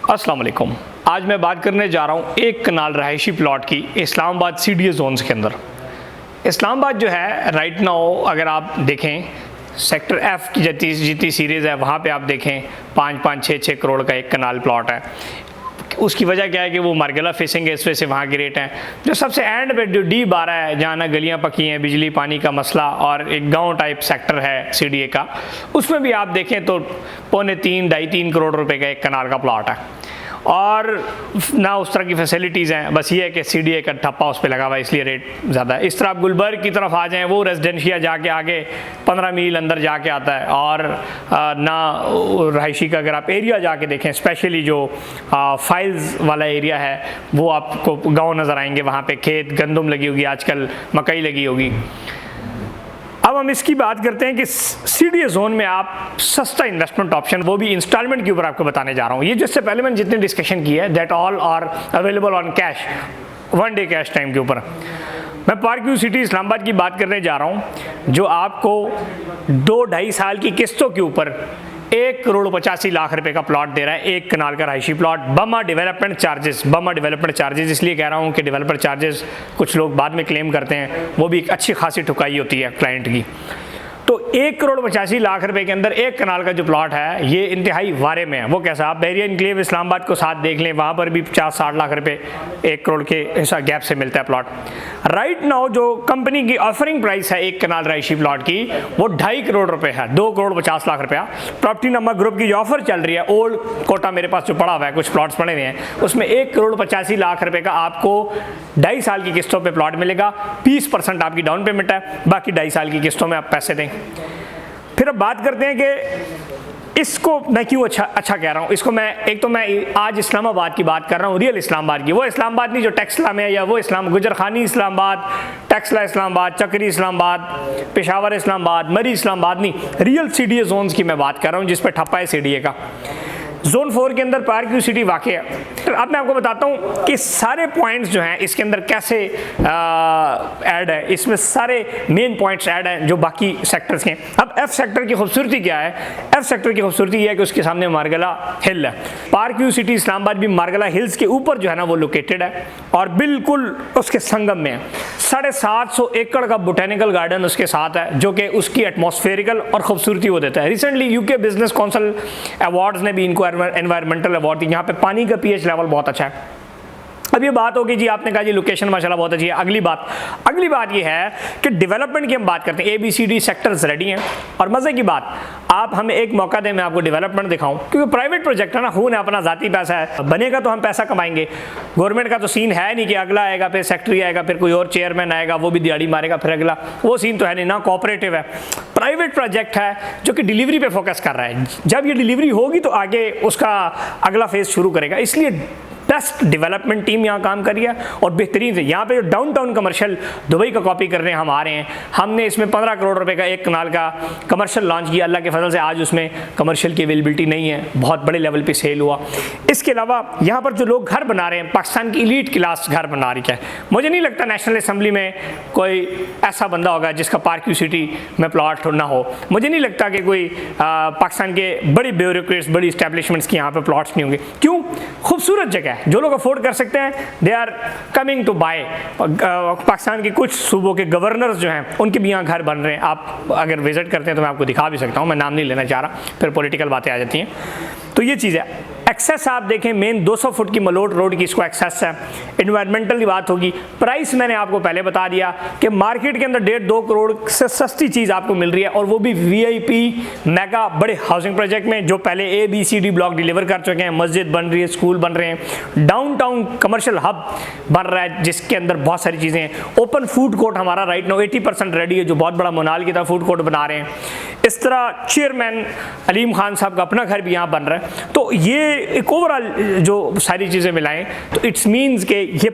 अस्सलाम वालेकुम। आज मैं बात करने जा रहा हूँ एक कनाल रहायशी प्लॉट की इस्लामाबाद CDA जोन्स के अंदर। इस्लामाबाद जो है राइट नाउ अगर आप देखें सेक्टर F की जितनी सीरीज़ है वहाँ पे आप देखें 5-5, 6-6 करोड़ का एक कनाल प्लॉट है। उसकी वजह क्या है कि वो मार्गला फेसिंग है, इस वजह से वहाँ के रेट हैं। जो सबसे एंड पे जो D12 है जहाँ ना गलियाँ पकी हैं, बिजली पानी का मसला और एक गांव टाइप सेक्टर है CDA का, उसमें भी आप देखें तो 2.5, 2.5-3 करोड़ रुपए का एक कनाल का प्लॉट है और ना उस तरह की फैसिलिटीज़ हैं। बस ये है कि CDA का ठप्पा उस पर लगा हुआ है इसलिए रेट ज़्यादा है। इस तरह आप गुलबर्ग की तरफ आ जाएँ, वो रेजिडेंशिया जाके आगे 15 मील अंदर जाके आता है और ना रहायशी का अगर आप एरिया जाके देखें, स्पेशली जो फाइल्स वाला एरिया है वो आपको गांव नज़र आएंगे। वहाँ पे खेत गंदम लगी होगी, आजकल मकई लगी होगी। अब हम इसकी बात करते हैं कि CDA जोन में आप सस्ता इन्वेस्टमेंट ऑप्शन, वो भी इंस्टॉलमेंट के ऊपर आपको बताने जा रहा हूँ। ये जिससे पहले मैंने जितनी डिस्कशन की है that all are available on cash, 1 day cash time के ऊपर। मैं पार्क व्यू सिटी इस्लामाबाद की बात करने जा रहा हूँ जो आपको 2-2.5 साल की किस्तों के ऊपर 1,85,00,000 रुपए का प्लॉट दे रहा है, एक कनाल का रहायशी प्लॉट। बमा डेवलपमेंट चार्जेस इसलिए कह रहा हूँ कि डेवलपर चार्जेस कुछ लोग बाद में क्लेम करते हैं, वो भी एक अच्छी खासी ठुकाई होती है क्लाइंट की। तो 1,85,00,000 रुपए के अंदर एक कनाल का जो प्लॉट है ये इंतहाई वारे में है। वो कैसा, आप बहरिया इनक्लेव इस्लामाबाद को साथ देख लें, वहाँ पर भी 50-60 लाख रुपए 1 करोड़ के ऐसा गैप से मिलता है प्लॉट। राइट नाउ जो कंपनी की ऑफरिंग प्राइस है एक कनाल रहायशी प्लॉट की वो 2.5 करोड़ रुपए है, 2,50,00,000 रुपया। प्रॉपर्टी नंबर ग्रुप की जो ऑफर चल रही है, ओल्ड कोटा मेरे पास जो पड़ा हुआ है, कुछ प्लॉट्स पड़े हुए हैं, उसमें 1,85,00,000 रुपए का आपको 2.5 साल की किस्तों पे प्लॉट मिलेगा। 20% आपकी डाउन पेमेंट है, बाकी 2.5 साल की किस्तों में आप पैसे दें। फिर अब बात करते हैं कि इसको मैं क्यों अच्छा कह रहा हूँ। इसको मैं आज इस्लामाबाद की बात कर रहा हूँ, रियल इस्लामाबाद की। वो इस्लामाबाद नहीं जो टेक्सला में है, या वो गुजरखानी इस्लामाबाद, टेक्सला इस्लामाबाद, चक्री इस्लामाबाद, पेशावर इस्लामाबाद, मरी इस्लामाबाद नहीं, रियल CDA जोन्स की मैं बात कर रहा हूँ जिस पर ठप्पा है CDA का। जोन 4 के अंदर पार्क व्यू सिटी वाक़ है। अब मैं आपको बताता हूँ कि सारे पॉइंट्स जो हैं इसके अंदर कैसे ऐड है, इसमें सारे मेन पॉइंट्स ऐड हैं जो बाकी सेक्टर्स के हैं। अब F सेक्टर की खूबसूरती क्या है? F सेक्टर की खूबसूरती ये है कि उसके सामने मार्गला हिल है। पार्क व्यू सिटी इस्लामाबाद भी मार्गला हिल्स के ऊपर जो है ना वो लोकेटेड है और बिल्कुल उसके संगम में है। 750 एकड़ का बोटेनिकल गार्डन उसके साथ है जो कि उसकी एटमॉस्फेरिकल और खूबसूरती वो देता है। Recently UK business council awards ने भी इनको एनवायरमेंटल अवार्ड दी। यहाँ पे पानी का pH लेवल बहुत अच्छा है। अब ये बात होगी जी, आपने कहा जी लोकेशन माशाल्लाह बहुत अच्छी है। अगली बात ये है कि डेवलपमेंट की हम बात करते हैं। ABCD सेक्टर्स रेडी हैं और मज़े की बात, आप हमें एक मौका दें, मैं आपको डेवलपमेंट दिखाऊं, क्योंकि प्राइवेट प्रोजेक्ट है ना, खून है, अपना ज़ाती पैसा है, बनेगा तो हम पैसा कमाएंगे। गवर्नमेंट का तो सीन है नहीं कि अगला आएगा फिर सेक्रेटरी आएगा फिर कोई और चेयरमैन आएगा वो भी दिहाड़ी मारेगा फिर अगला, वो सीन तो है नहीं ना। कोऑपरेटिव है, प्राइवेट प्रोजेक्ट है जो कि डिलीवरी पे फोकस कर रहा है। जब ये डिलीवरी होगी तो आगे उसका अगला फेज शुरू करेगा। इसलिए बेस्ट डेवलपमेंट टीम यहाँ काम करी है और बेहतरीन से। यहाँ पे जो डाउनटाउन कमर्शियल दुबई का कॉपी करने हम आ रहे हैं, हमने इसमें 15 करोड़ रुपए का एक कनाल का कमर्शियल लॉन्च किया। अल्लाह के फजल से आज उसमें कमर्शियल की अवेलेबिलिटी नहीं है, बहुत बड़े लेवल पे सेल हुआ। इसके अलावा यहाँ पर जो लोग घर बना रहे हैं, पाकिस्तान की इलीट क्लास घर बना रही है। मुझे नहीं लगता नेशनल असम्बली में कोई ऐसा बंदा होगा जिसका पार्क व्यू सिटी में प्लॉट ना हो। मुझे नहीं लगता कि कोई पाकिस्तान के बड़ी ब्यूरोक्रेट्स, बड़ी इस्टेब्लिशमेंट्स के यहाँ पे प्लॉट्स नहीं होंगे। क्यों? खूबसूरत जगह, जो लोग अफोर्ड कर सकते हैं they are coming to buy. Pakistan के कुछ सूबों के गवर्नर्स जो हैं उनके भी यहाँ घर बन रहे हैं। आप अगर विजिट करते हैं तो मैं आपको दिखा भी सकता हूँ, मैं नाम नहीं लेना चाह रहा, फिर पॉलिटिकल बातें आ जाती हैं। तो ये चीज़ है। एक्सेस आप देखें, मेन 200 फुट की मलोट रोड की इसको एक्सेस है। इन्वायरमेंटल की बात होगी, प्राइस मैंने आपको पहले बता दिया कि मार्केट के अंदर 1.5-2 करोड़ से सस्ती चीज़ आपको मिल रही है और वो भी VIP मेगा बड़े हाउसिंग प्रोजेक्ट में जो पहले ABCD ब्लॉक डिलीवर कर चुके हैं। मस्जिद बन रही है, स्कूल बन रहे हैं, डाउनटाउन कमर्शियल हब बन रहा है जिसके अंदर बहुत सारी चीज़ें हैं। ओपन फूड कोर्ट हमारा राइट नाउ 80% रेडी है, जो बहुत बड़ा मोनाल की तरह फूड कोर्ट बना रहे हैं। इस तरह चेयरमैन अलीम खान साहब का अपना घर भी यहाँ बन रहा है। तो ये एक ओवरऑल जो सारी चीज़ें मिलाएं तो इट्स मीन्स के ये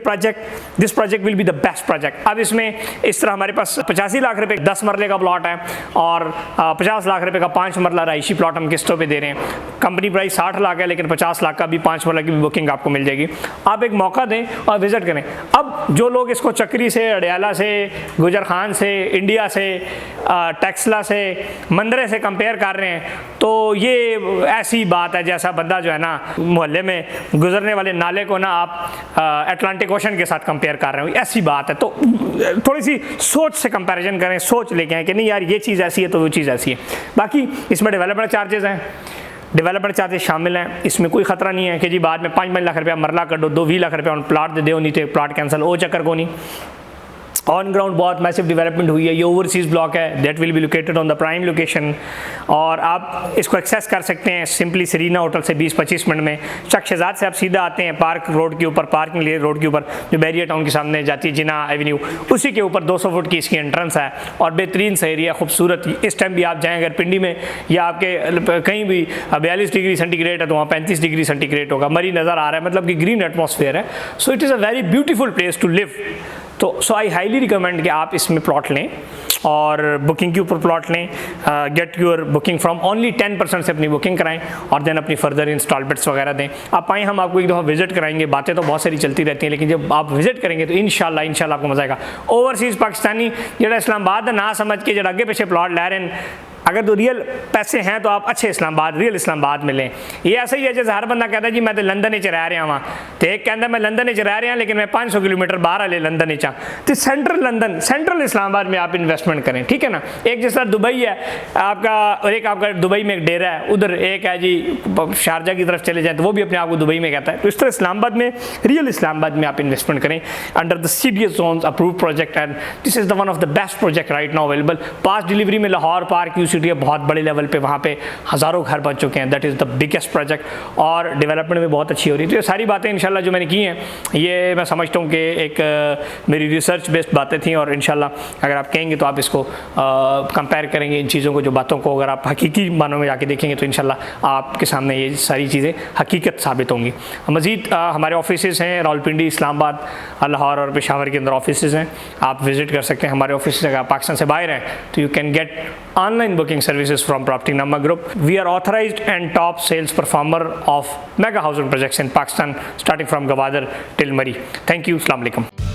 this project will be the best project. अब इसमें इस तरह हमारे पास 85 लाख रुपए 10 मरले का प्लॉट है और 50 लाख रुपए का 5 मरला रहायशी प्लॉट हम किस्तों पे दे रहे हैं। कंपनी प्राइस 60 लाख है लेकिन 50 लाख का भी 5 मरला की भी बुकिंग आपको मिल जाएगी। आप एक मौका दें और विजिट करें। अब जो लोग इसको चक्री से, अडयाला से, गुजर खान से, इंडिया से, टेक्सला से, मंदरे से कंपेयर कर रहे हैं तो ये ऐसी बात है जैसा बंदा जो है ना ना मोहल्ले में गुजरने वाले नाले को ना आप अटलांटिक ओशन के साथ कंपेयर कर रहे हो, ऐसी बात है। तो थोड़ी सी सोच से कंपैरिजन करें, सोच लेके आए कि नहीं यार ये चीज़ ऐसी है तो वो चीज़ ऐसी है। बाकी इसमें डेवलपमेंट चार्जेस हैं, डेवलपमेंट चार्जेस शामिल हैं, इसमें कोई खतरा नहीं है कि जी बाद में 5 लाख रुपया मरला कर दो, 2-20 लाख रुपया उन प्लाट दे दो, नहीं तो प्लाट कैंसिल हो चक्कर को नहीं। ऑन ग्राउंड बहुत मैसिव डेवलपमेंट हुई है। ये ओवरसीज़ ब्लॉक है, that will be located on the prime location, और आप इसको एक्सेस कर सकते हैं सिंपली सरीना होटल से 20-25 मिनट में। चक शहजाद से आप सीधा आते हैं पार्क रोड के ऊपर, पार्किंग रोड के ऊपर जो बैरियर टाउन के सामने जाती है जिना एवेन्यू, उसी के ऊपर 200 फुट की इसकी एंट्रेंस है और बेहतरीन सा एरिया, खूबसूरत। इस टाइम भी आप जाएँ अगर पिंडी में या आपके कहीं भी 42 डिग्री सेंटीग्रेड है तो वहाँ 35 डिग्री सेंटीग्रेड होगा, मरी नज़र आ रहा है, मतलब कि ग्रीन एटमॉस्फेयर है। So it is a very beautiful place to live. तो सो आई हाईली रिकमेंड कि आप इसमें प्लॉट लें और बुकिंग के ऊपर प्लॉट लें। Get your booking from only 10% से अपनी बुकिंग कराएं और देन अपनी फर्दर इंस्टॉलमेंट्स वगैरह दें। आप आएँ, हम आपको एक दफ़ा विजिट कराएंगे। बातें तो बहुत सारी चलती रहती हैं, लेकिन जब आप विजिट करेंगे तो इंशाल्लाह आपको मज़ा आएगा। ओवरसीज़ पाकिस्तानी जो इस्लामाबाद ना समझ के जो आगे पीछे प्लॉट ला रहे हैं, अगर तो रियल पैसे हैं तो आप अच्छे इस्लामाबाद, रियल इस्लामाबाद में लें। ये ऐसा ही है जैसे हर बंदा कहता है जी मैं तो लंदन च रह रहा वहाँ, तो एक कहता है मैं लंदन च रह रहा लेकिन मैं 500 किलोमीटर बाहर वाले लंदन च। तो सेंट्रल लंदन, सेंट्रल इस्लामाबाद में आप इन्वेस्टमेंट करें, ठीक है ना। एक जैसा दुबई है आपका, और एक आपका दुबई में एक डेरा है, उधर एक है जी शारजा की तरफ चले जाए तो वो भी अपने आप को दुबई में कहता है। तो इस तरह इस्लामाबाद में, रियल इस्लामाबाद में आप इन्वेस्टमेंट करें under the CDS zones approve project, and this is the one of the best project right now available. Pass delivery में लाहौर पार्क यूसिटी है, बहुत बड़े लेवल पे वहाँ पे हज़ारों घर बन चुके हैं। That is the biggest project, और डेवलपमेंट में बहुत अच्छी हो रही है। तो ये सारी बातें इंशाल्लाह जो मैंने की हैं, ये मैं समझता हूँ कि एक मेरी रिसर्च बेस्ड बातें थी, और इंशाल्लाह अगर आप कहेंगे तो आप इसको कंपेयर करेंगे इन चीज़ों को, जो बातों को अगर आप हकीकी मानों में जाके देखेंगे तो इंशाल्लाह आपके सामने ये सारी चीज़ें हकीकत साबित होंगी। मज़ीद हमारे ऑफिसेज़ हैं रावलपिंडी, इस्लामाबाद, लाहौर और पेशावर के अंदर ऑफिसेज़ हैं, आप विज़िट कर सकते हैं हमारे ऑफिस। अगर आप पाकिस्तान से बाहर हैं तो you can get online booking services from Propertynama Group. We are authorized and top sales performer of mega housing projects in Pakistan, starting from Gwadar till Murree. Thank you. Assalamu alaikum.